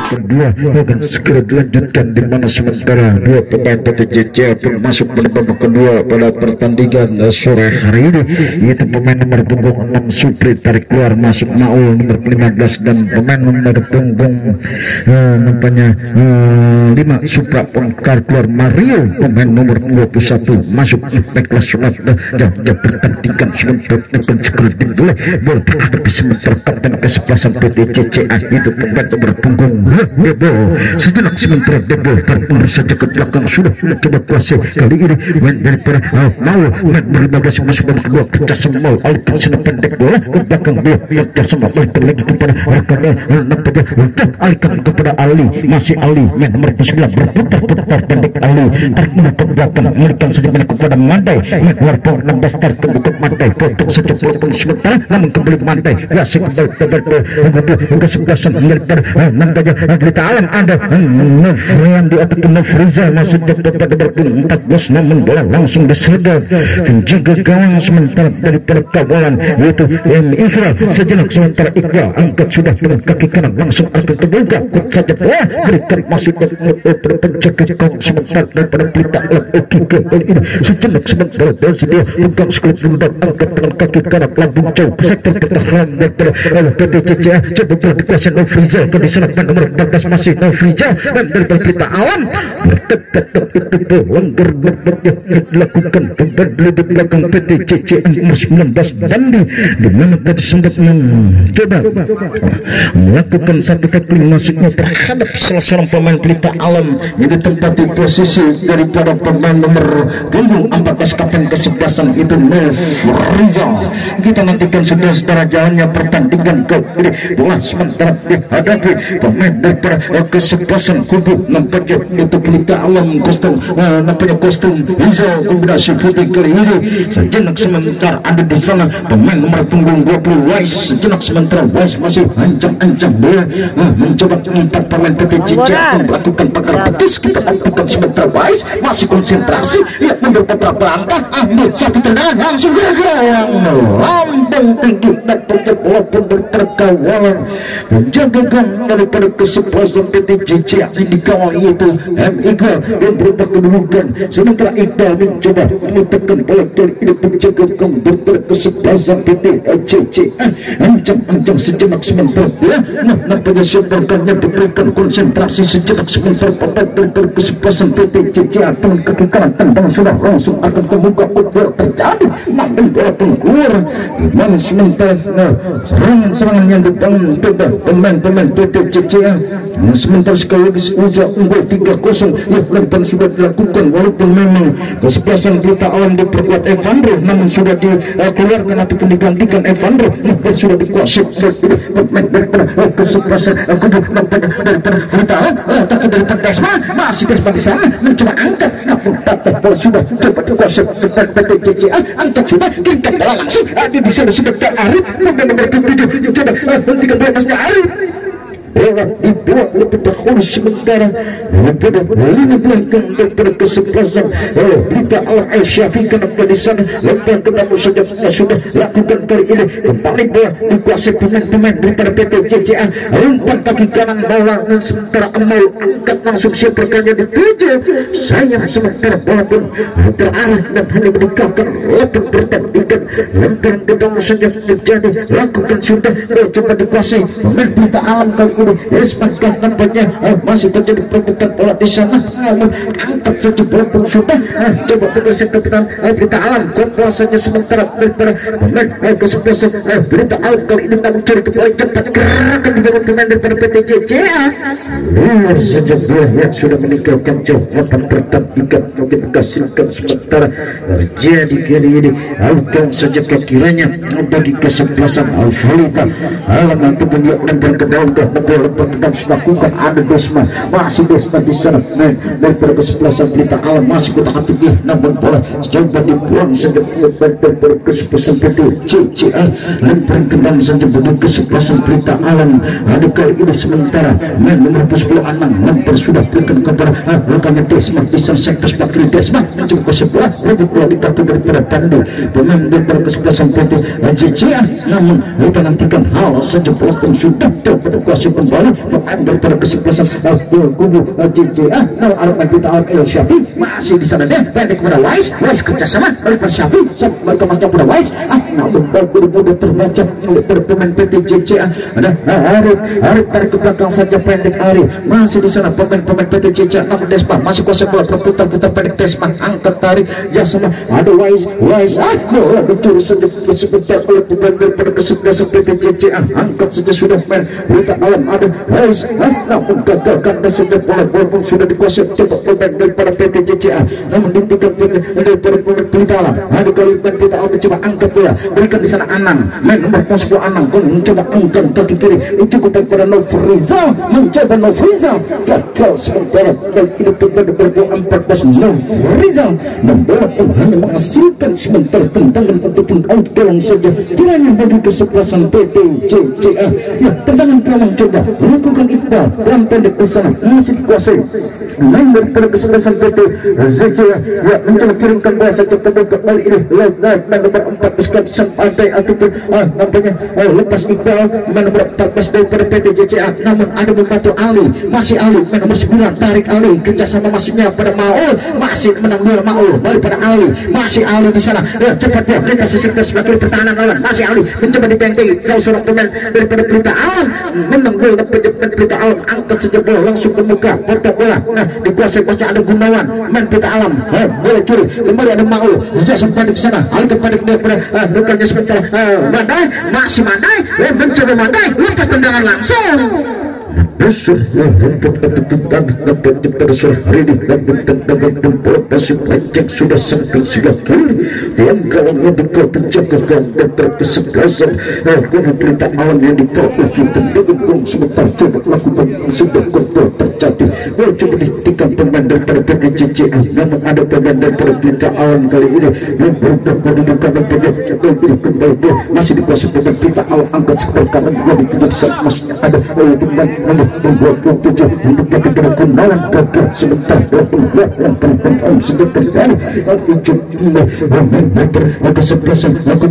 kedua akan segera dilanjutkan, di mana sementara dua pemain PTJC pun masuk pada babak kedua pada pertandingan sore hari ini, yaitu pemain nomor punggung 6 Supri tarik keluar masuk Maul nomor 15, dan pemain nomor punggung nampaknya 5 Supra pun tarik keluar Mario pemain nomor 21 masuk Backlas Sunat. Jauh pertandingan sementara akan segera dimulai. Bola terhadapi sementara kapten ke-11 PTJCA itu pemain nomor punggung Debo. Sejenak sementara Debo terpundur saja ke belakang, sudah coba kuasai kali ini main daripada Maul main ber-15 masuk babak kedua kerja sama Maul. Alipun sudah pendek bola ke belakang, dia kerja sama Maul terlagi kepada rekannya, nampaknya alihkan kepada Ali, masih Ali main nomor 9 berputar-putar pendek Ali terpundur ke belakang, alihkan saja main kepada Mandai main luar 16 terpundur ke Mandai, potong saja walaupun sementara namun kembali ke Mandai kasih kembali ke kesebelasan daripada nampaknya berita alam ada Nofrian di atas Nofriza masuk kepada berpun 14, namun bola langsung disedot penjaga gawang sementara daripada kawalan yaitu Iqbal. Sejenak sementara Iqbal angkat sudah dengan kaki kanan langsung akan terbuka kut saja bola berikan masuk ke penjaga gawang sementara daripada berita alam ke kali ini. Sejenak sementara dari dia pegang sekelip dan angkat dengan kaki kanan lambung jauh ke sektor pertahanan daripada PTJCA. Coba bola dikuasai Nofriza ke di sana nomor 14 masih Nofriza, dan daripada berita alam tetap itu langgar dilakukan kembali di belakang PTJCA nomor 19 Dandi, di mana tadi sempat mencoba melakukan satu tackling masuknya terhadap salah seorang pemain berita alam yang ditempati posisi daripada pemain nomor punggung 14 kapten ke-11 itu Nofriza. Kita nantikan saudara jalannya pertandingan ke ini. Bola sementara dihadapi pemain daripada kesebelasan kubu nampaknya itu berita alam kostum nampaknya kostum hijau kombinasi putih kali ini. Sejenak sementara ada di sana pemain nomor punggung 20 Wise. Sejenak sementara Wise masih ancam-ancam dia mencoba empat pemain PTJC akan melakukan pagar betis. Kita nantikan sementara Wise masih konsentrasi, dia mundur beberapa langkah, ambil satu tendangan langsung yang lambung tinggi nampaknya bola pun berterkawalan menjaga gawang daripada kesebelasan PTJC yang dikawal yaitu Iqbal yang berubah kedudukan. Sementara Iqbal mencoba meletakkan bola kali ini menjaga gawang daripada kesebelasan PTJC. Ancam-ancam sejenak sementara ya, nampaknya sebenarnya diberikan konsentrasi sejenak sementara pemain daripada kesebelasan PTJC dengan kaki kanan tendang sudah langsung akan ke muka bola terjadi, namun bola pun keluar. Di mana sementara serangan-serangan yang dibangun pemain PTJC sementara sekali lagi ujak unggul 3-0 ya, dan sudah dilakukan walaupun memang kesebelasan berita alam diperkuat Evandro, namun sudah dikeluarkan ataupun digantikan Evandro, dan sudah dikuasai pemain daripada kesebelasan daripada berita alam tapi daripada Desma masih Desma di sana mencoba angkat, namun bola sudah coba dikuasai PTJC angkat sudah tingkat bola langsung ada di sana sebentar Arif pemain nomor 7 coba hentikan bola masnya Arif. Bola dibuat lebih dahulu sementara pada lini belakang daripada kesebelasan berita alam Al-Syafiq kenapa di sana lepas ketemu saja sudah lakukan kali ini kembali bola dikuasai pemain-pemain daripada PTJC. Umpan kaki kanan bola sementara Amal angkat langsung siapkannya dituju sayang sementara bola pun terarah dan hanya meninggalkan lepas pertandingan lemparan ketemu saja terjadi lakukan sudah coba dikuasai pemain berita alam kali ini. Sepakat nampaknya masih terjadi perputaran bola di sana, namun angkat saja bola pun sudah coba bergeser ke depan berita alam kuat saja sementara daripada pemain kesebelasan berita alam kali ini namun cari kembali cepat gerakan dibangun pemain daripada PTJC luar saja bola yang sudah meninggalkan jauh lapan pertandingan mungkin menghasilkan sementara terjadi kali ini lakukan saja kiranya bagi kesebelasan Alfalita alam ataupun dia lempar ke dalam lepas dan melakukan ada Desma masih Desma di sana daripada kesebelasan berita alam masih kita hati dia, namun bola coba dibuang saja daripada kesebelasan PTJC lempar ke dalam saja bagi kesebelasan berita alam ada kali ini sementara nomor 10 Anang lempar sudah berikan kepada rekannya Desma di sektor kiri. Desma mencoba ke sebelah rebut bola di kartu daripada Tandi pemain daripada kesebelasan PT JCA, namun kita nantikan hal saja bola pun sudah dapat kuasai kembali pemain daripada kesebelasan kubu JCA. Namun arah kita El Syafi masih di sana dia pendek kepada Wise kerjasama daripada Syafi mereka masuk kepada Wise namun mudah terbaca oleh pemain PT JCA. Ada Arif tarik ke belakang saja pendek Arif masih di sana pemain PT JCA. Namun Desma masih kuasa bola berputar-putar pendek Desma angkat tarik jasama ada Wise bola betul saja sebentar oleh pemain daripada kesebelasan PT JCA angkat saja sudah main berita alam ada Wise namun gagal karena saja bola pun sudah dikuasai coba pemain daripada PT JCA namun dihentikan daripada pemain berita alam. Ada kali pemain berita alam mencoba angkat bola berikan di sana Anang main nomor 10 Anang mencoba angkat kaki kiri cukup daripada Novrizal mencoba Novrizal gagal sementara dan ini pemain berbola 14 Novrizal dan bola pun hanya menghasilkan sebentar tendangan ataupun out doang saja kiranya bagi kesebelasan PT JCA. Ya tendangan peluang coba melakukan Iqbal dalam pendek ke sana masih dikuasai main daripada kesebelasan PT JCA. Ya mencoba kirimkan bola saja kembali ini main nomor 4 kesebelasan pantai ataupun nampaknya lepas Iqbal main nomor 14 daripada PT JCA namun ada membantu Ali masih Ali main nomor 9 tarik Ali kerjasama masuknya pada Maul masih menang bola Maul balik pada Ali masih Ali di sana cepat dia kita sisihkan sebagai pertahanan lawan masih Ali mencoba ditenteng jauh seorang pemain daripada Pelita Alam menang bola pencepat Pelita Alam angkat saja bola langsung ke muka potong bola dikuasai bosnya ada Gunawan main Pelita Alam bola curi kembali ada Maul sejak sempat di sana Ali kepada daripada rekannya sebentar Mandai masih Mandai mencoba Mandai lepas tendangan langsung besar untuk kita dapat dipersuara hari ini dapat tendangan bola masih panjang sudah sampai sebelah kiri yang kawannya dikau terjagakan dan terkesebelasan guna Pelita Alam yang dikau tendangan sebentar coba lakukan sudah kontrol terjadi coba dihentikan pemain daripada PT JCA namun ada pemain daripada Pelita Alam kali ini yang berubah kedudukan dan kembali dia masih dikuasai pemain Pelita Alam angkat sebelah kanan yang dituju saat masuknya ada pemain nomor 27 untuk bagi Gunawan gagal sebentar 28 yang penting sudah terjadi ujung kesebelasan aku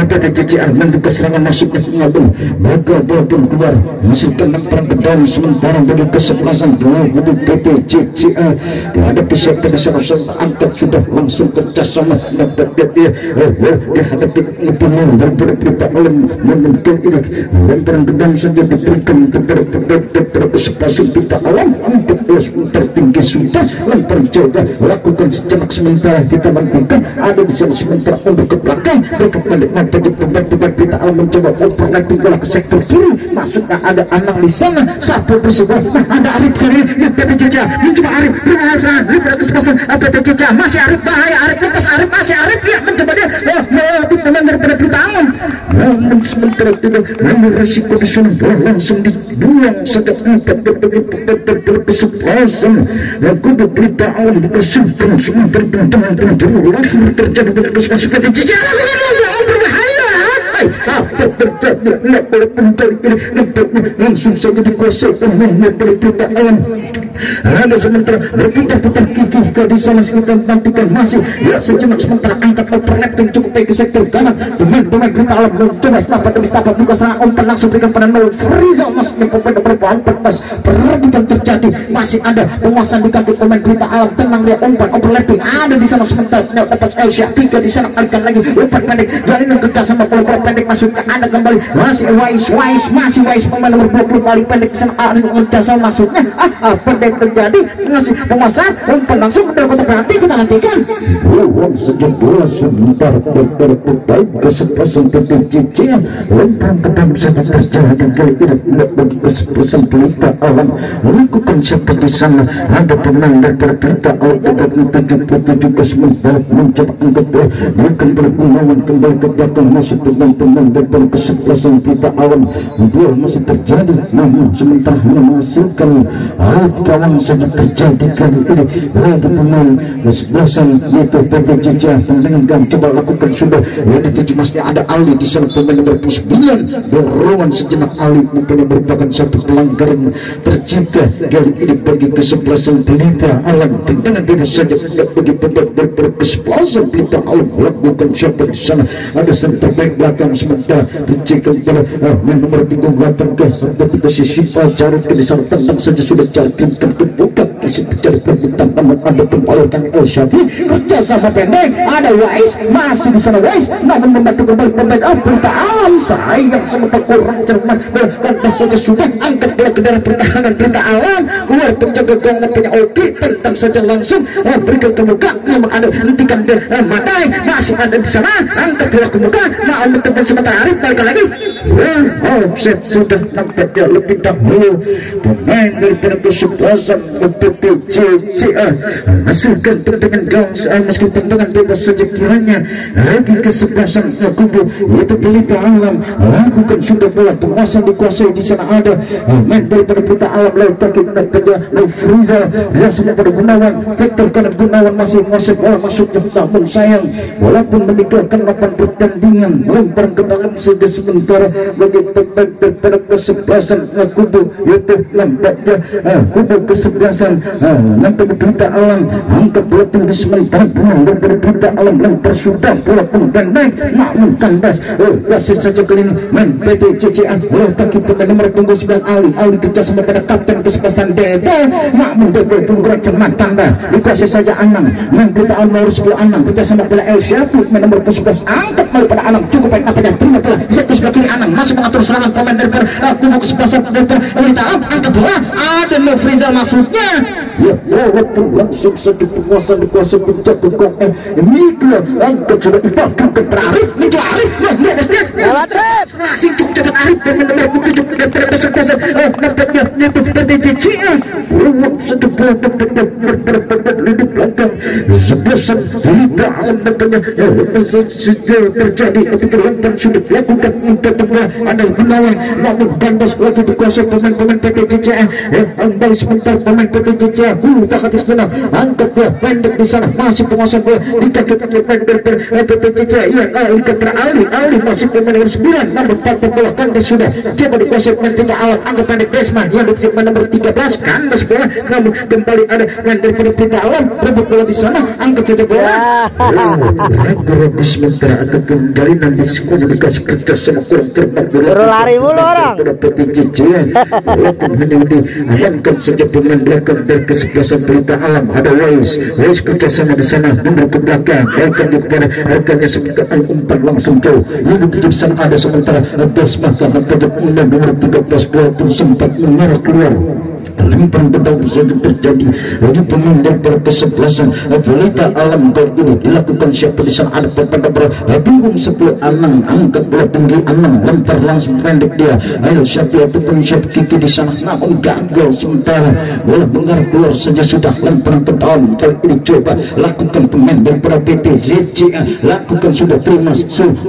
PT JCA menduga serangan masuknya pengabung gagal bola pun keluar menghasilkan lemparan ke dalam sementara bagi kesebelasan untuk PT JCA dihadapi siapa di sana angkat sudah langsung kerjasama dapat dia dihadapi pemain daripada Pelita Alam menentukan ini lemparan ke dalam saja diberikan kepada kesebelasan Pelita Alam 14 tertinggi sudah lempar jauh lakukan sejenak sementara kita bantukan ada di sana sementara untuk ke belakang mereka menikmati pemain Pelita Alam mencoba overlapping bola ke sektor kiri masuknya ada Anang di sana satu bersebuah ada Arif kali ini PT JCA mencoba Arif berhasil daripada kesebelasan PT JCA masih Arif bahaya Arif lepas Arif masih Arif ya mencoba dia melatih teman daripada Pelita Alam namun sementara tidak mengambil resiko di sana bola langsung dibuang sedang empat daripada kesebelasan kubu Pelita Alam dikasihkan sementara tendangan penjuru lahir terjadi pada kesebelasan PT JCA berbahaya langsung saja dikuasai pemainnya pada Pelita Alam ada sementara berputar-putar gigi di sana kita nantikan masih ya sejenak sementara angkat overlapping cukup baik ke sektor kanan pemain Pelita Alam mencoba setapak buka serangan umpan langsung berikan pada Novrizal masuknya pemain berbahan pertas perebutan terjadi masih ada penguasaan di kaki pemain Pelita Alam tenang dia umpan overlapping ada di sana sementara lepas El Syafiqa di sana alihkan lagi umpan pendek jalinan kerjasama bola pendek masuknya ada kembali masih Wise pemain nomor 20 balik pendek di sana ada kerjasama masuknya pendek terjadi masih penguasaan umpan langsung mendapat berarti kita nantikan uang sejak bola sebentar terbaik kesebelasan PT JCA lempar ke dalam saja terjadi kali ini bagi kesebelasan Pelita Alam melakukan siapa di sana ada pemain daripada Pelita Alam 77 ke sementara mencoba angkat bola berikan pada Gunawan kembali ke belakang masuk pemain pemain dari kesebelasan Pelita Alam. Duel masih terjadi, namun sementara menghasilkan out kawan saja terjadi kali ini. Lagi pemain kesebelasan yaitu PT Jeja dengan coba lakukan sudah yang dituju masih ada Ali di sana, pemain nomor 9. Dorongan sejenak Ali mungkin merupakan satu pelanggaran tercipta kali ini bagi kesebelasan Pelita Alam. Tendangan bebas saja bagi pemain dari kesebelasan Pelita Alam. Lakukan siapa di sana, ada center back belakang sementara dicekal pada nomor 38 ke ketika si Sipa Jarut ke di sana, tendang saja sudah Jarut terbuka di situ cari perbutan, namun ada kembalikan El Syafi kerja sama pendek, ada Wais masih di sana. Wais namun membantu kembali pemain Pelita Alam. Sayang sementara kurang cermat, karena saja sudah angkat bola ke dalam pertahanan Pelita Alam. Luar penjaga gawang punya Oki, tendang saja langsung berikan ke muka, namun ada hentikan dia Madai masih ada di sana, angkat bola ke muka, mau teman sementara Arif balik lagi. Offset sudah nampaknya lebih dahulu pemain daripada kesebelasan PTJJ hasilkan tendangan gawang meskipun dengan bebas saja kiranya lagi kesebelasan kubu yaitu Pelita Alam lakukan sudah bola penguasaan dikuasai di sana. Ada main daripada Pelita Alam lalu kaki pada Friza dia semua pada Gunawan, sektor kanan Gunawan masih menguasai bola masuknya, namun sayang walaupun meninggalkan 8 pertandingan lempar ke dalam saja sementara bagi pemain daripada kesebelasan kubu yaitu nampaknya kubu kesebelasan nampaknya Pelita Alam angkat bola tinggi sementara pemain daripada Pelita Alam lempar sudah bola pun naik namun kandas masih saja kali ini main PTJJ kaki pemain nomor 9 Ali kerja sama pada kapten kesebelasan Debo, namun Debo pun gerak cermat kandas dikuasai saja Anang. Main Pelita Alam nomor 10 Anang kerja sama pada El Syafi, main nomor 11 angkat daripada Anang cukup baik apa yang terima bola bisa ke sebelah kiri. Anang masih mengatur serangan pemain daripada kubu kesebelasan daripada Pelita Alam, angkat bola ada Nofrizal masuknya ya walaupun langsung satu penguasaan dikuasai penjaga gawang Mikla angkat sudah dipakai ke Arif mencoba Arif langsung cukup cepat Arif dan nomor 7 daripada kesebelasan nampaknya itu PTJJ satu bola di belakang sebelasan Pelita Alam nampaknya terjadi ketika lempar sudah dilakukan untuk bola ada Gunawan namun kandas lagi dikuasai pemain PTJJ kembali sebentar pemain PTJJ tak atas tenang angkat bola pendek di sana masih penguasaan bola di kaki pemain daripada PTJJ ikat Ali masih pemain nomor 9 namun tanpa bola kandas sudah coba dikuasai pemain Pelita Alam angkat pendek Desma yang di nomor 13 kandas bola namun kembali ada pemain daripada Pelita Alam rebut bola di sana angkat saja bola di sementara akan kembali nanti komunikasi kerja sama kurang terbang lari mulu orang pada PTJJ walaupun hanya diamankan saja pemain belakang dari kesebelasan Pelita Alam. Ada Wais kerjasama di sana mundur ke belakang akan kepada akannya sebentar umpan langsung jauh lalu di sana ada sementara Desma karena pada pemain nomor 13 bola pun sempat mengarah keluar lempar pedang saja terjadi bagi pemain daripada kesebelasan Pelita Alam. Kali ini dilakukan siapa di sana ada pada punggung 10 Anang angkat bola tinggi Anang lempar langsung pendek dia ayo siapa ataupun siapa kiki di sana namun gagal sementara bola mengarah keluar saja sudah lempar ke dalam. Kali ini coba lakukan pemain daripada PTJJ lakukan sudah terima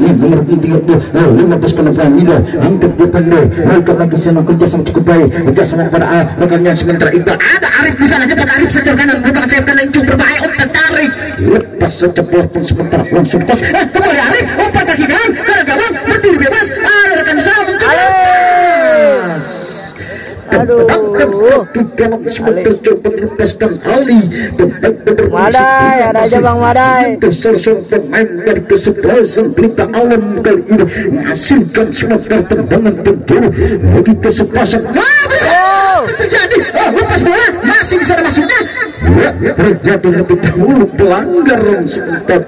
nomor 15 penampilan Nida angkat dia pendek mereka lagi sana kerjasama cukup baik kerjasama pada rekannya sementara Iqbal ada Arif di sana cepat Arif setir kanan bukan sayap kanan cukup berbahaya umpan tarik lepas saja bola pun sementara langsung pas kembali Arif umpan kaki kanan ke gawang berdiri bebas ada rekan di sana mencoba Madai ada aja Bang Madai pemain dari kesebelasan Pelita Alam kali ini menghasilkan semua tendangan terburuk bagi kesebelasan terjadi lepas bola masih di sana masuknya terjadi lebih dahulu pelanggar sebentar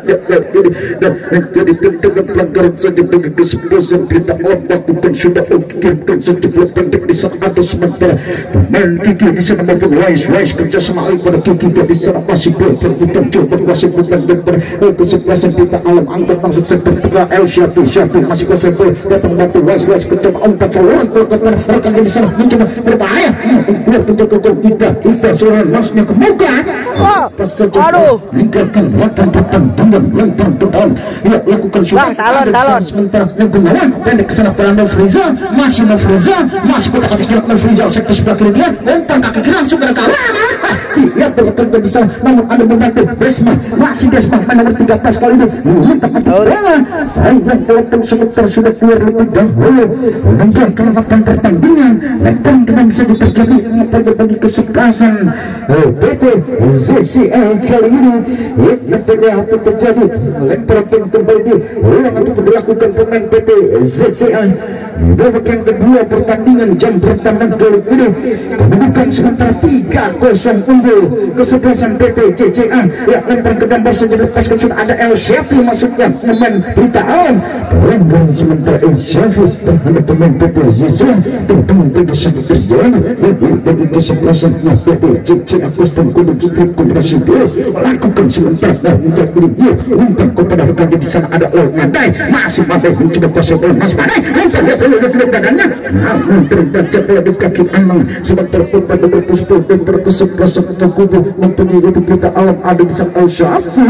dan menjadi tendangan pelanggaran saja bagi kesebelasan Pelita Alam lakukan sudah ukirkan saja bola pendek di sana ada sementara pemain Kiki di sana maupun Wise kerja sama pada Kiki di sana masih berputar coba kuasa bukan kesebelasan kita alam angkat langsung seperti El Syafi masih kuasa datang bantu Wise kerja empat forward rekan di sana mencoba berbahaya keluar penjaga gol kita seorang masnya ke muka aduh lingkarkan waktu pertandingan lempar ke dalam ya lakukan salon sementara Gunawan pendek ke sana pelan Nofriza masih pada atas jarak Nofriza sektor sebelah kiri dia umpan kaki kiri langsung ke kawan lihat bekerja di sana namun ada membantu Desma main nomor 13 kali ini mantap bola sayang walaupun sebentar sudah keluar lebih dahulu menunjukkan waktu pertandingan lempar kena bisa terjadi bagi kesebelasan PT ZCL kali ini nampaknya apa terjadi lempar pun kembali ulang untuk dilakukan pemain PT ZCL babak yang kedua pertandingan jam pertama kali ini kedudukan sementara 3-0 unggul kesebelasan PT ZCL ya lempar ke gambar saja lepaskan sudah ada El Syafi masuknya pemain Berita Alam lempar sementara El Syafi terhadap pemain PT ZCL teman-teman tidak sampai terjadi bagi kesebelasan PT ZCL Kostum Kudu Distrik Koperasi Biru lakukan sementara dan menjadi dia untuk kepada rekan di sana ada Nadai masih Madai mencoba kuasa bola Mas Madai untuk dia perlu badannya namun terbaca bola di kaki Anang sementara pun pada berpuspul dan berkesebelasan untuk kubu mempunyai itu Berita Alam ada di sana El Syafi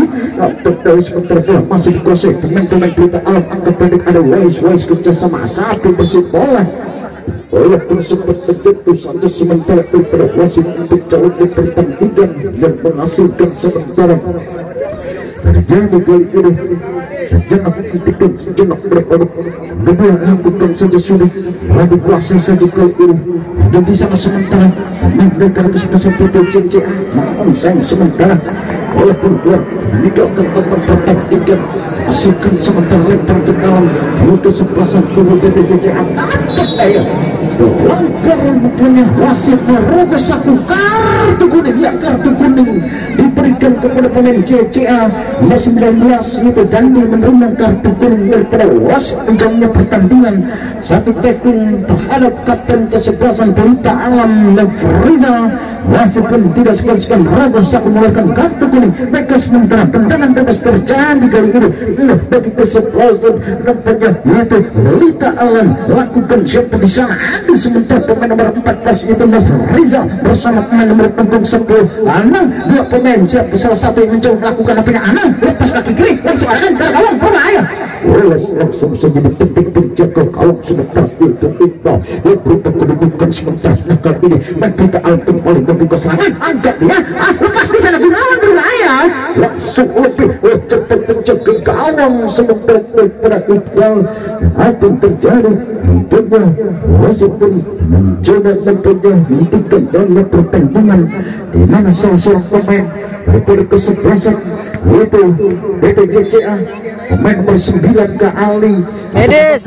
terus sementara bola masih dikuasai pemain-pemain Berita Alam angkat pendek ada Wise kerja sama satu bersih bola walaupun sempat terjatuh saja sementara daripada wasit berjauh di pertandingan yang menghasilkan sementara terjadi kali ini sejenak kritikan sejenak berpadu kedua lakukan saja sudah lalu kuasa saja kali ini dan di sana sementara mereka harus bisa PTCCA sayang sementara walaupun keluar meninggalkan tempat pertandingan hasilkan sementara lempar ke dalam untuk sepasang tubuh PTCCA langkah rambutnya wasit merogoh satu kartu kuning diberikan kepada pemain CCA nomor 19 itu Dandi menerima kartu kuning daripada wasit penjamnya pertandingan satu tackling terhadap kapten kesebelasan Berita Alam Nofriza wasit pun tidak sekali-sekali merogoh satu mengeluarkan kartu kuning mereka sementara tendangan bebas terjadi kali ini bagi kesebelasan nampaknya yaitu Berita Alam lakukan siapa di sana ada sementara pemain nomor 14 itu Nofriza bersama pemain nomor punggung 10 Anang dua pemain siapa salah satu yang mencoba melakukan apanya Anang lepas kaki kiri langsung Anang ke gawang berbahaya langsung saja ditepik penjaga gawang sebentar itu berupa kedudukan sebentar kali ini dan Berita Alam kembali membuka serangan angkat dia lepas di sana Gunawan berbahaya langsung lebih cepat penjaga gawang sebentar daripada Iqbal apa yang terjadi tentunya wasit pun mencoba menghentikan dalam pertandingan di mana salah seorang pemain daripada kesebelasan yaitu PTCCA pemain nomor 9 ke Ali medis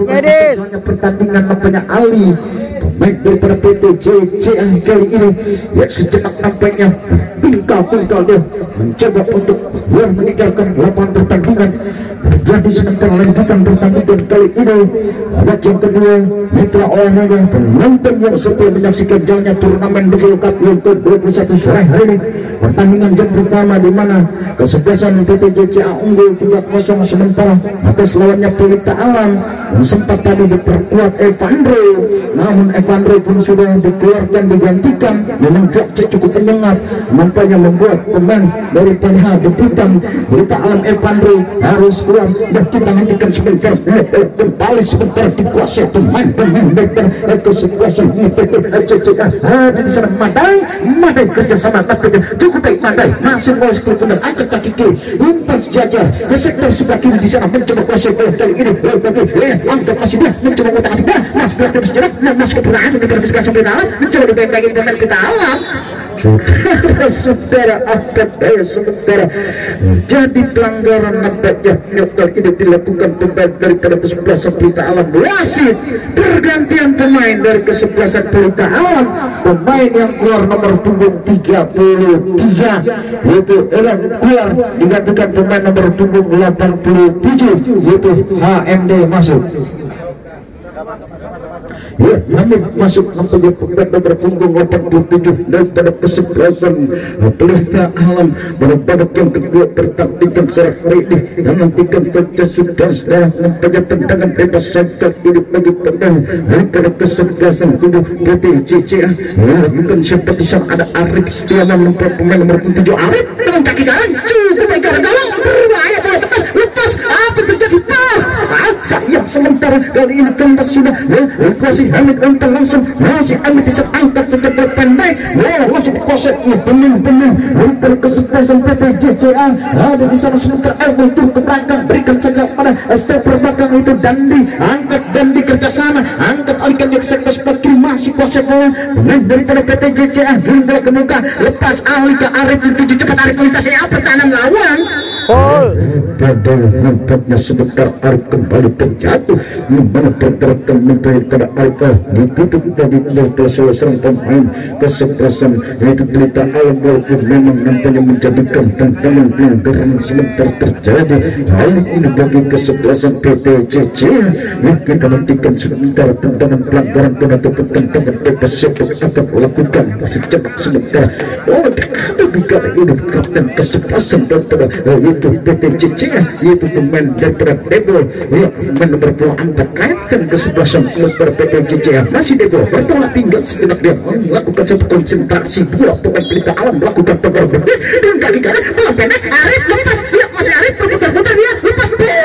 pertandingan nampaknya Ali pemain daripada PTCCA kali ini yang sejenak nampaknya tingkal dia mencoba untuk meninggalkan lapangan pertandingan terjadi sementara lanjutan pertandingan kali ini babak yang kedua mitra olahraga penonton yang setia menyaksikan jalannya turnamen Devil Cup yang ke-21 sore hari ini pertandingan jam pertama di mana kesebelasan PTCCA unggul 3-0 sementara atas lawannya Berita Alam yang sempat tadi diperkuat Evandro namun Evandro pun sudah dikeluarkan digantikan memang cukup menyengat nampaknya membuat pemain dari PH Debutan Berita Alam Evandro harus keluar dan kita nantikan sebentar kembali sebentar dikuasai pemain dari kesebelasan PTCCA ada di sana Madai kerjasama tapi cukup baik Madai masuk bola sekitar benar angkat kaki kiri umpan sejajar ke sektor sebelah kiri di sana mencoba kuasai bola kali ini angkat masih dia mencoba otak atik dia masuk ke sejarah masuk ke perlahan negara kesebelasan Berita Alam mencoba dibayang-bayangin pemain Berita Alam saudara angkat daya sementara jadi pelanggaran nampaknya kali ini dilakukan pemain daripada kesebelasan Berita Alam wasit pergantian pemain dari kesebelasan Berita Alam pemain yang keluar nomor punggung 33 yaitu Elan keluar digantikan pemain nomor punggung 87 yaitu HMD masuk Ya, Hamid masuk nampaknya pekat nomor punggung 87 daripada kesebelasan Pelita Alam pada babak yang kedua pertandingan sore hari ini. Dan nantikan saja sudah nampaknya tendangan bebas saja hidup bagi pedang daripada kesebelasan kubu PT CCA. Bukan siapa di sana, ada Arif Setiawan pemain nomor 7. Arif dengan kaki kanan cukup baik gawang berbahaya, bola lepas apa terjadi sayang sementara kali ini Kembas sudah masih Hamid untuk langsung masih Hamid bisa angkat saja bola pendek, masih dikuasai penuh untuk kesuksesan PT JCA. Ada di sana sementara Elmo turun ke belakang, berikan saja pada stopper belakang itu Dandi, angkat Dandi kerja sana, angkat alihkan ke sektor seperti masih kuasai bola pemain daripada PT JCA, giring bola ke muka, lepas alih ke Arif menuju cepat Arif melintasi pertahanan lawan. Padahal nampaknya sebentar Arif kembali terjatuh, dimana pergerakan mempelai pada Arif ditutup tadi oleh seorang pemain kesebelasan yaitu Pelita Alam, walaupun memang nampaknya menjadikan tantangan pelanggaran sebentar terjadi. Hal ini bagi kesebelasan PPCC yang kita nantikan sebentar tendangan pelanggaran dan ataupun tendangan bebas siapa akan melakukan secepat sebentar. Ada juga ini kapten kesebelasan daripada yaitu PPCC, yaitu pemain daripada Debo, ya pemain nomor 24 kapten kesebelasan daripada PPCC masih Debo bertolak pinggang sejenak, dia melakukan satu konsentrasi. Dua pemain Pelita Alam melakukan pengaruh berbis dengan kaki kanan bola pendek, Arif lepas, ya masih Arif berputar-putar, dia lepas bola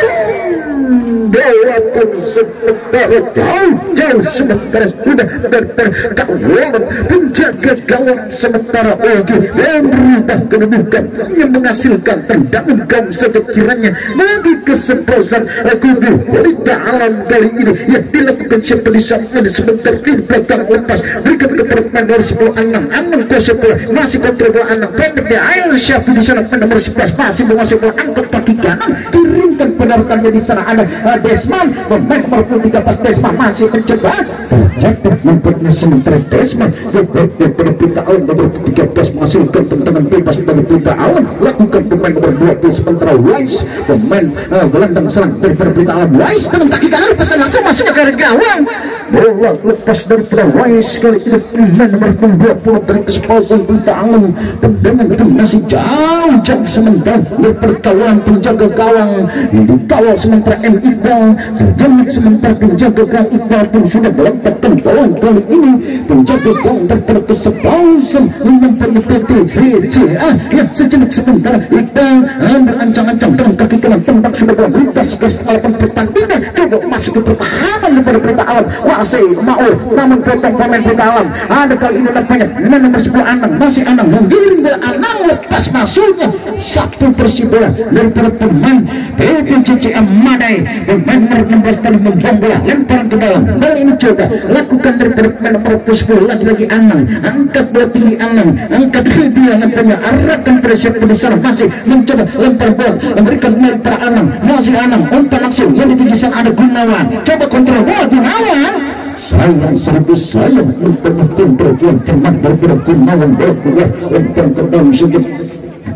pun sementara jauh sementara sudah terkawalan penjaga gawang sementara Ogi yang berubah kedudukan yang menghasilkan tendangan gawang saja kiranya bagi kesebelasan kubu Pelita Alam kali ini yang dilakukan siapa di sana sebentar di belakang lepas, berikan ke perempuan dari 10 Anang kuasa bola masih kontrol bola Anang pendek dia Ail Syafi di sana nomor 11 masih menguasai bola, angkat kaki kanan kirimkan penarikannya di sana ada Desman pemain nomor 23 pas Desman masih mencoba terjatuh nampaknya sementara Desman daripada Pelita Alam nomor 13 menghasilkan tendangan bebas bagi Pelita Alam, lakukan pemain nomor 20 sementara Wise pemain gelandang serang daripada Pelita Alam, Wise dengan kaki kanan lepaskan langsung masuk ke garis gawang, bola lepas daripada Wise kali ini pemain nomor 20 dari kesebelasan Pelita Alam. Tendangan itu masih jauh sementara daripada kawalan penjaga gawang dikawal sementara M. Iqbal sejenak, sementara penjaga gawang Iqbal pun sudah melemparkan bola kali ini penjaga gawang daripada kesebelasan menampaknya PT CCA yang sejenak sementara Iqbal berancang-ancang dengan kaki kanan tembak sudah bola berintas ke alapan pertandingan, coba masuk ke pertahanan daripada Pelita Alam masih mau namun potong pemain Pelita Alam. Ada kali ini nampaknya nomor 10 Anang masih Anang menggiring bola, Anang lepas masuknya satu persibola daripada pemain PPCCA Madai, pemain nomor 16 kali membuang bola lemparan ke dalam. Bola ini coba lakukan daripada pemain nomor 10 lagi Anang, angkat bola tinggi Anang, angkat dia nampaknya arahkan pada siapa di sana masih mencoba lempar bola memberikan para Anang, masih Anang umpan langsung yang di sana ada Gunawan, coba kontrol bola Gunawan, sayang mempunyai kontrol yang cermat daripada Gunawan, bola keluar lempar ke dalam sedikit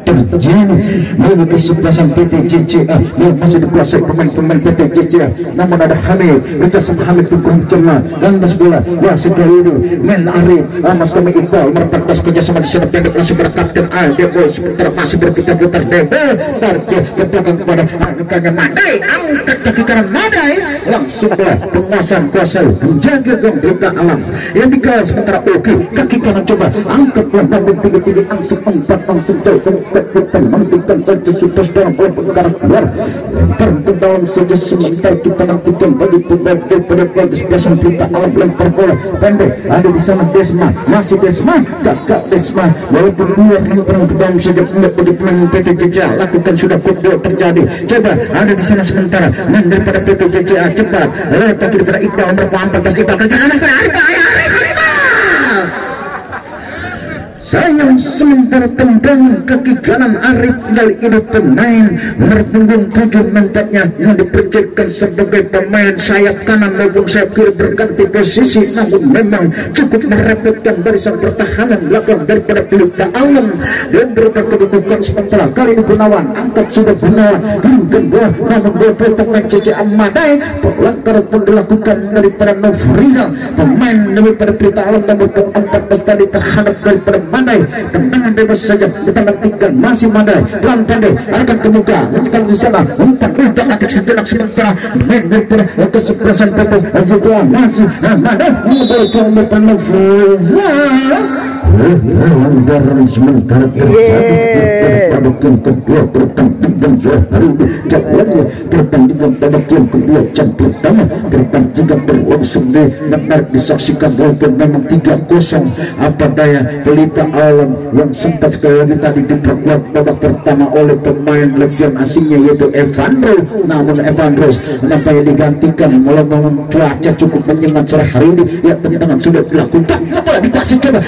terjadi bagi kesebelasan PT JCA yang masih dikuasai pemain-pemain PT JCA. Namun ada Hamid, kerjasama Hamid dukung cermat dan bola wasit dari itu Men Arif Mas kami Iqbal mertas kerjasama di sana pendek langsung berkapten Debo sementara masih berputar-putar Debo target ke belakang kepada rekannya Madai, angkat kaki kanan Madai langsung bola penguasaan kuasai menjaga gawang Pelita Alam yang dikawal sementara Oki kaki kanan coba angkat bola banding tinggi langsung empat langsung jauh kita menghentikan saja sudah dalam bola perkara keluar lempar ke dalam saja sementara kita nantikan bagi pemain daripada kesebelasan Pelita Alam lempar bola pendek ada di sana Desma masih Desma kakak Desma walaupun dua lemparan ke dalam saja bagi pemain PT JCA lakukan sudah kudus terjadi coba ada di sana sementara main daripada PT JCA cepat letak daripada Iqbal nomor 14 Iqbal kerja sana sayang sementara tendangan kaki kanan Arif kali ini pemain nomor punggung 7 nampaknya yang dipercayai sebagai pemain sayap kanan maupun sayap kiri berganti posisi, namun memang cukup merepotkan barisan pertahanan belakang daripada Pelita Alam dan berubah kedudukan sementara kali ini Gunawan angkat sudah Gunawan hingga bawah, namun dua pemain CC Amadai pelanggaran pun dilakukan daripada Nofrizal pemain daripada Pelita Alam nomor 14 tadi terhadap daripada Madai. Tendangan bebas saja kita nantikan masih Madai pelan pandai akan ke muka kalau di sana umpan udah nanti sejenak sementara main daripada kesebelasan PT CC masih Madai memberikan umpan Nofrizal anggaran sementara pada game kedua pertandingan hari ini jalannya pertandingan pada game kedua jam pertama pertandingan berlangsung menarik disaksikan walaupun memang 3-0 apa daya Pelita Alam yang sempat sekali lagi tadi diperkuat babak pertama oleh pemain legion asingnya yaitu Evandro, namun Evandro nampaknya digantikan malah memang cuaca cukup menyengat sore hari ini ya tendangan sudah dilakukan apa dikasih coba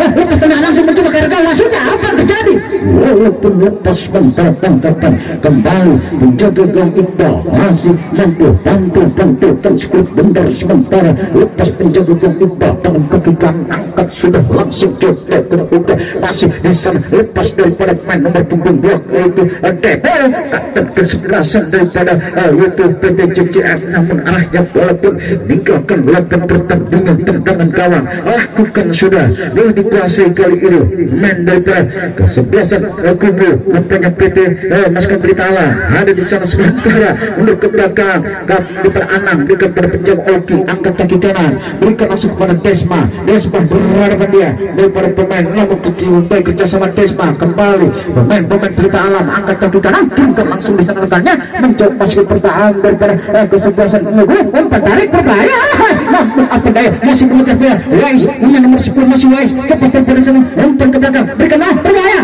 lepas tengah langsung mencoba ke gawang maksudnya apa yang terjadi walaupun lepas tangkapan kembali menjaga gawang Iqbal masih bantu dan skup bentar sementara lepas penjaga gawang Iqbal tangan kaki kanan angkat sudah langsung coba ke masih di sana lepas daripada pemain nomor punggung 2 yaitu Debel kata kesebelasan daripada yaitu PT CCR, namun arahnya walaupun meninggalkan lapan pertandingan tendangan gawang lakukan sudah dia dikuasai kali ini main daripada kesebelasan kubu nampaknya PT Maskap Pelita Alam ada di sana sementara mundur ke belakang daripada Anang berikan pada penjaga Oki angkat kaki kanan berikan langsung kepada Desma berhadapan dia daripada pemain namun kecil baik kerjasama Desma kembali pemain Pelita Alam angkat kaki kanan berikan langsung di sana letaknya mencoba masuk pertahanan daripada kesebelasan kubu umpan tarik berbahaya namun apa daya masih mengejar dia Wais punya nomor 10 masih Wais cepat pada sana umpan ke belakang berikanlah berbahaya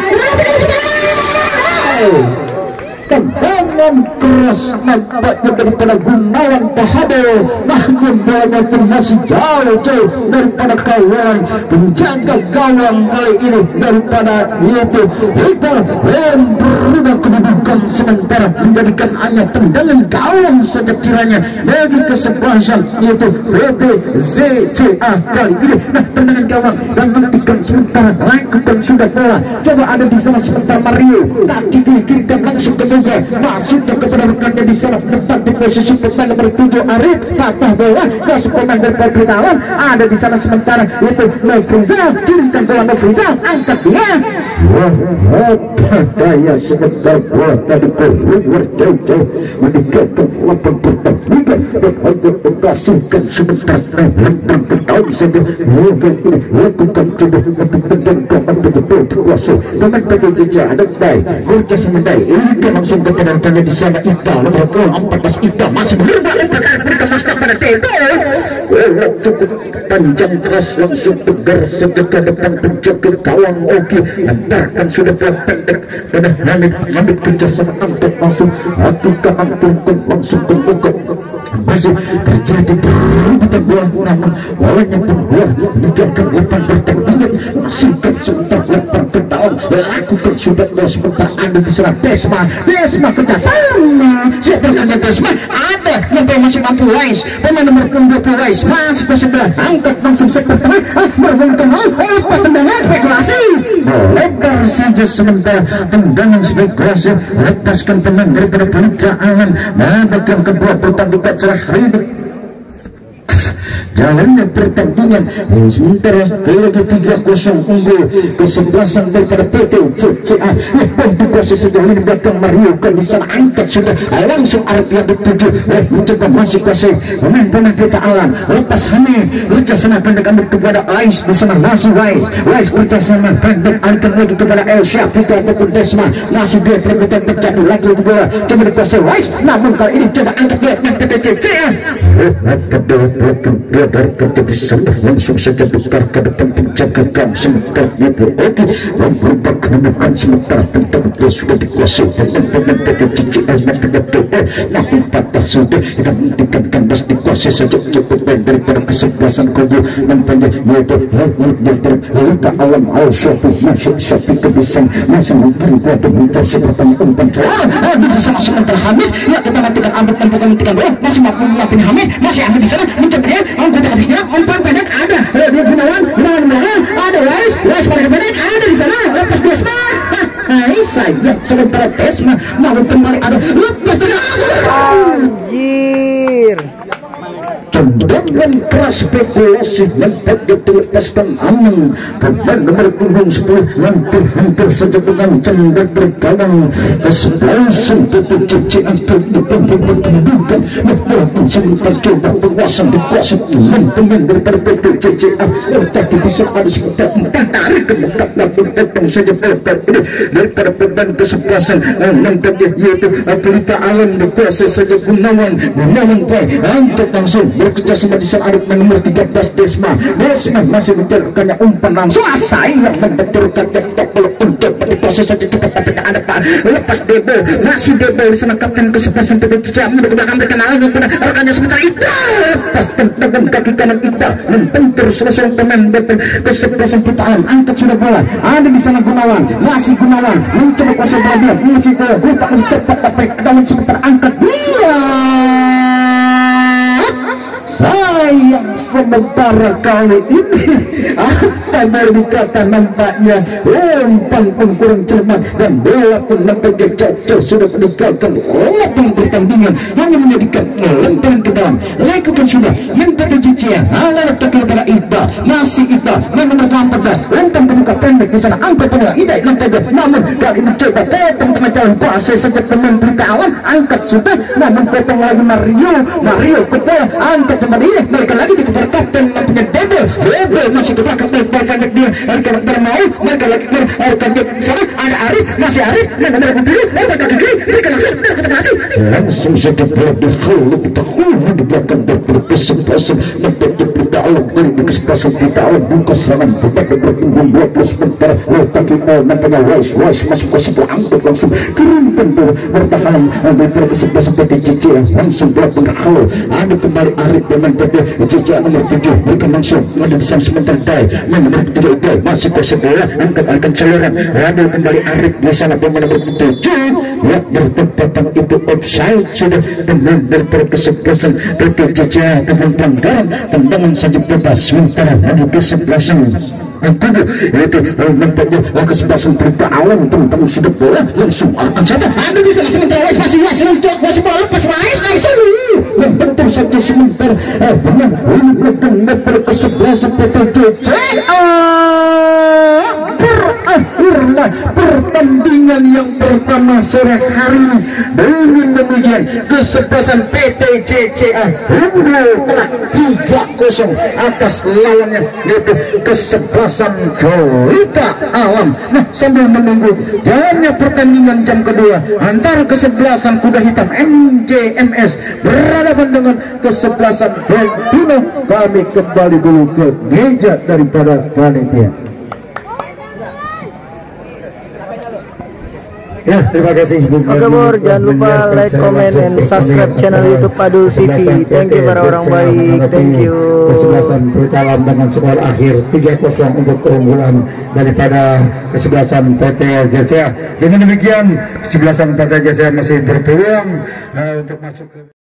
tendangan keras nampaknya daripada Gunawan Bahadur, namun bola pun masih jauh daripada kawan penjaga gawang kali ini daripada yaitu Iqbal yang berubah kedudukan sementara menjadikan hanya tendangan gawang saja kiranya bagi kesebelasan yaitu VTZCA kali ini. Nah, tendangan gawang dan nantikan sementara lakukan sudah bola coba ada di sana sementara Mario kaki kirikan langsung ke masuknya kepada rekannya di sana depan di posisi pemain nomor 7 Arif patah bola masuk pemain dari Pelita Alam ada di sana sementara itu Nofrizal kirimkan bola Nofrizal angkat dia daya sebentar bola tadi keluar jauh meninggalkan lapan pertandingan dan hanya menghasilkan sebentar lempar ke daun saja lakukan coba untuk mendengarkan betul dikuasai pemain PTJJ ada baik kerja sama baik ini langsung kepada rekannya di sana Iqbal nomor 14 Iqbal masih berikan masuk pada Tebel cukup panjang keras langsung tegar sedekah depan penjaga gawang Oki lantarkan sudah pendek pada Hamid kerjasama angkat langsung adukan langsung ke muka masih terjadi perebutan bola namun bolanya pun keluar meninggalkan lapan pertandingan masihkan sebentar lempar ke dalam lakukan sudah sebentar ada di sana Desma kerjasama sudah berkanya Desma ada yang masih mampu Wais pemain nomor 20 Wais masih ke sebelah angkat langsung sektor tengah berhubungkan lepas tendangan spekulasi lebar saja sementara tendangan spekulasi lepaskan pemain daripada Pelita Alam mendapatkan kedua pertandingan hari ini jalannya pertandingan sementara lagi 3-0 unggul kesebelasan daripada PT CCA yang dikuasai sejauh ini belakang Mario kan di sana angkat sudah langsung Arif yang dituju mencoba masih kuasai pemain Pelita Alam lepas Hamid kerjasama pendek ambil kepada Ais di sana masih Wais kerjasama pendek alihkan lagi kepada El Syafika ataupun Desma masih dia terbuka terjatuh lagi bola coba dikuasai Wais namun kali ini coba angkat dia PT CCA sadarkan jadi sana langsung saja bekar ke depan penjagaan sementara dia berarti yang berubah kedudukan sementara tentang dia sudah dikuasai pemain PT CCL yang tidak tepat namun patah sudah tidak menghentikan kandas dikuasai saja cukup baik daripada kesebelasan kubu nampaknya yaitu Lita alam al-syafi masuk syafi kebisan masih mungkin kuat mencari sepertanya umpan di bersama sementara Hamid ya kita nantikan ambil menghentikan bola masih mampu melatih Hamid masih ambil di sana mencoba dia angkut di atasnya umpan pendek ada dia Gunawan ada Wais pada pendek ada di sana lepas Desma saya sementara Desma mau kembali ada lepas dari Anjir. tendangan keras spekulasi nampak dilepaskan aman pemain nomor punggung 10 hampir saja mengancam dan bergawang kesebelasan PT CCL kedudukan walaupun sebentar coba penguasaan dikuasai pemain daripada PT CCL tetapi bisa ada sekitar 4 tarik ke dekat namun datang saja daripada pemain kesebelasan nampaknya yaitu Pelita Alam dikuasai saja Gunawan angkat langsung kerjasama di sana ada nomor 13 Desma masih menjalankannya umpan langsung saya yang membetulkan cepat walaupun cepat diproses saja cepat tapi tak ada pak lepas Debel masih Debel di sana kapten kesebelasan PT CCL menurut belakang mereka lalu pada rekannya sebentar Ida lepas tendangan kaki kanan Ida membentur seorang pemain kesebelasan Pelita Alam angkat sudah bola ada di sana Gunawan masih Gunawan mencoba kuasa bola dia masih lupa cepat tapi namun sebentar angkat dia sayang sementara kali ini apa boleh dikata nampaknya umpan pun kurang cermat dan bola pun nampaknya cocok sudah meninggalkan lapang pertandingan hanya menjadikan lempengan ke dalam lakukan sudah menteri CCL alat takil pada Ida masih Ida nomor 14 umpan terbuka pendek di sana angkat bola Ida nampaknya namun kali mencoba potong tengah jalan kuasai saja pemain Pelita Alam angkat sudah namun potong lagi Mario ke bola angkat kembali mereka lagi di kepada kapten namanya Debel masih ke belakang pendek dia mereka bermain mereka lagi mereka di sana ada Arif masih Arif mereka berdiri mereka kiri mereka langsung saja bola dihuluk dahulu di belakang berkesempatan dapat Pelita Alam dari kesempatan Pelita Alam buka serangan berbeda berpunggung 20 sementara kaki namanya Wais masuk ke sebuah angkut langsung kirimkan bola bertahan dari kesempatan PT CCL langsung bola penghal ada kembali Arif dengan PT CCL nomor 7 mereka langsung ada di sana sebentar nomor 3 masih ke bola angkat celeran ada kembali Arif di sana pemain nomor 7 ya bertepatan itu offside sudah dengan dari kesebelasan PT CCL dengan pelanggaran tendangan saja bebas sementara lagi kesebelasan kubu yaitu nampaknya kesebelasan Pelita Alam tentang sudah bola langsung akan saja ada di sana sementara masih bola lepas langsung membentur saja sebentar dengan meter kesebelasan PT CCL berakhirlah pertandingan yang pertama sore hari ini dengan demikian kesebelasan PT CCL unggul telah 3-0 atas lawannya yaitu kesebelasan Pelita Alam. Nah sambil menunggu jalannya pertandingan jam kedua antara kesebelasan Kuda Hitam MJMS berhadapan dengan kesebelasan Valentino kami kembali dulu ke meja daripada panitia. Ya, terima kasih. Oke Bor, jangan lupa like, comment, and subscribe channel YouTube Padul TV. Thank you para orang baik. Thank you. Kesebelasan Pelita Alam dengan skor akhir 3-0 untuk keunggulan daripada kesebelasan PT CCL. Dengan demikian kesebelasan PT CCL masih berpeluang untuk masuk ke